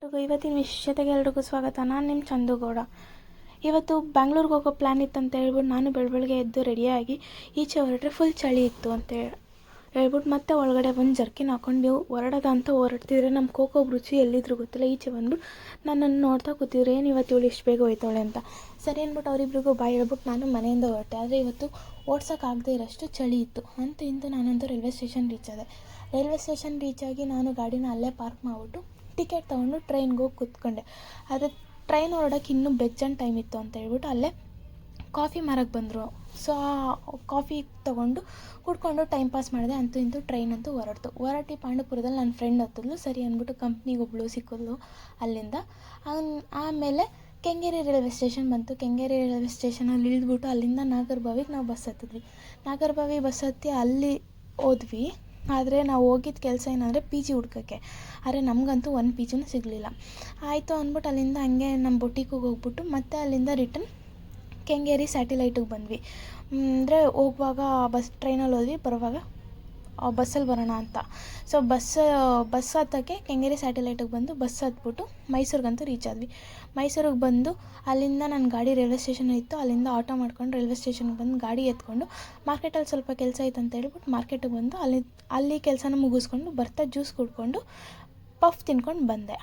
ಇವತ್ತಿನ ವಿಶೇಷತೆಗೆ ಎಲ್ರಿಗೂ ಸ್ವಾಗತ. ನಾನು ನಿಮ್ಮ ಚಂದುಗೌಡ. ಇವತ್ತು ಬ್ಯಾಂಗ್ಳೂರ್ಗೆ ಹೋಗೋ ಪ್ಲ್ಯಾನ್ ಇತ್ತಂತ ಹೇಳ್ಬಿಟ್ಟು ನಾನು ಬೆಳಗ್ಗೆ ಎದ್ದು ರೆಡಿಯಾಗಿ ಈಚೆ ಹೊರಟ್ರೆ ಫುಲ್ ಚಳಿ ಇತ್ತು ಅಂತ ಹೇಳ್ಬಿಟ್ಟು ಮತ್ತೆ ಒಳಗಡೆ ಬಂದು ಜರ್ಕಿನ್ ಹಾಕ್ಕೊಂಡು ಹೊರಡೋದ ಅಂತ ಹೊರಡ್ತಿದ್ರೆ ನಮ್ಮ ಕೋಕೋ ರುಚಿ ಎಲ್ಲಿದ್ರು ಗೊತ್ತಿಲ್ಲ ಈಚೆ ಬಂದ್ಬಿಟ್ಟು ನನ್ನನ್ನು ನೋಡ್ತಾ ಕೂತಿದ್ರು, ಏನು ಇವತ್ತು ಇವಳು ಇಷ್ಟು ಬೇಗ ಹೋಯ್ತಾಳೆ ಅಂತ. ಸರಿ ಅಂದ್ಬಿಟ್ಟು ಅವರಿಬ್ರಿಗೂ ಬಾಯ್ ಹೇಳ್ಬಿಟ್ಟು ನಾನು ಮನೆಯಿಂದ ಹೊರಟೆ. ಆದರೆ ಇವತ್ತು ಓಡ್ಸೋಕ್ಕಾಗದೇ ಇರೋಷ್ಟು ಚಳಿ ಇತ್ತು. ಇಂದು ನಾನಂತೂ ರೈಲ್ವೆ ಸ್ಟೇಷನ್ ರೀಚ್ ಆದೆ. ರೈಲ್ವೆ ಸ್ಟೇಷನ್ ರೀಚಾಗಿ ನಾನು ಗಾಡಿನ ಅಲ್ಲೇ ಪಾರ್ಕ್ ಮಾಡಿಬಿಟ್ಟು ಟಿಕೆಟ್ ತೊಗೊಂಡು ಟ್ರೈನ್ಗೆ ಹೋಗಿ ಕೂತ್ಕೊಂಡೆ. ಆದರೆ ಟ್ರೈನ್ ಹೊರಡೋಕ್ಕೆ ಇನ್ನೂ ಬೆಜ್ಜನ್ ಟೈಮ್ ಇತ್ತು ಅಂತ ಹೇಳ್ಬಿಟ್ಟು ಅಲ್ಲೇ ಕಾಫಿ ಮಾರಕ್ಕೆ ಬಂದರು. ಸೊ ಆ ಕಾಫಿ ತೊಗೊಂಡು ಕುಡ್ಕೊಂಡು ಟೈಮ್ ಪಾಸ್ ಮಾಡಿದೆ. ಇಂತೂ ಟ್ರೈನ್ ಅಂತೂ ಹೊರಟಿ ಪಾಂಡುಪುರದಲ್ಲಿ ನನ್ನ ಫ್ರೆಂಡ್ ಹತ್ತಿದ್ಲು. ಸರಿ ಅಂದ್ಬಿಟ್ಟು ಕಂಪ್ನಿಗೆ ಒಬ್ಬಳು ಸಿಕ್ಕಿದ್ಲು ಅಲ್ಲಿಂದ. ಆಮೇಲೆ ಕೆಂಗೇರಿ ರೈಲ್ವೆ ಸ್ಟೇಷನ್ ಬಂತು. ಕೆಂಗೇರಿ ರೈಲ್ವೆ ಸ್ಟೇಷನಲ್ಲಿ ಇಳಿದ್ಬಿಟ್ಟು ಅಲ್ಲಿಂದ ನಾಗರಬಾವಿಗೆ ನಾವು ಬಸ್ ಹತ್ತಿದ್ವಿ. ನಾಗರಬಾವಿ ಬಸ್ ಹತ್ತಿ ಅಲ್ಲಿ ಹೋದ್ವಿ. ಆದರೆ ನಾವು ಹೋಗಿದ್ದ ಕೆಲಸ ಏನಂದರೆ ಪಿ ಜಿ ಹುಡ್ಕೋಕ್ಕೆ. ಆದರೆ ನಮಗಂತೂ ಒಂದು ಪಿ ಜಿನೂ ಸಿಗಲಿಲ್ಲ. ಆಯಿತು ಅಂದ್ಬಿಟ್ಟು ಅಲ್ಲಿಂದ ಹಂಗೆ ನಮ್ಮ ಬೊಟಿಗೆ ಹೋಗ್ಬಿಟ್ಟು ಮತ್ತೆ ಅಲ್ಲಿಂದ ರಿಟರ್ನ್ ಕೆಂಗೇರಿ ಸ್ಯಾಟಿಲೈಟಿಗೆ ಬಂದ್ವಿ. ಅಂದರೆ ಹೋಗುವಾಗ ಟ್ರೈನಲ್ಲಿ ಹೋದ್ವಿ, ಬರುವಾಗ ಬಸ್ಸಲ್ಲಿ ಬರೋಣ ಅಂತ. ಸೊ ಬಸ್ ಹತ್ತೋಕ್ಕೆ ಕೆಂಗೇರಿ ಸ್ಯಾಟಿಲೈಟಿಗೆ ಬಂದು ಬಸ್ ಹತ್ಬಿಟ್ಟು ಮೈಸೂರಿಗಂತೂ ರೀಚ್ ಆದ್ವಿ. ಮೈಸೂರಿಗೆ ಬಂದು ಅಲ್ಲಿಂದ ನನ್ನ ಗಾಡಿ ರೈಲ್ವೆ ಸ್ಟೇಷನ್ ಇತ್ತು, ಅಲ್ಲಿಂದ ಆಟೋ ಮಾಡ್ಕೊಂಡು ರೈಲ್ವೆ ಸ್ಟೇಷನ್ಗೆ ಬಂದು ಗಾಡಿ ಎತ್ಕೊಂಡು ಮಾರ್ಕೆಟಲ್ಲಿ ಸ್ವಲ್ಪ ಕೆಲಸ ಇತ್ತು ಅಂತ ಹೇಳ್ಬಿಟ್ಟು ಮಾರ್ಕೆಟಿಗೆ ಬಂದು ಅಲ್ಲಿ ಕೆಲಸನ ಮುಗಿಸ್ಕೊಂಡು ಬರ್ತಾ ಜ್ಯೂಸ್ ಕುಡ್ಕೊಂಡು ಪಫ್ ತಿನ್ಕೊಂಡು ಬಂದೆ.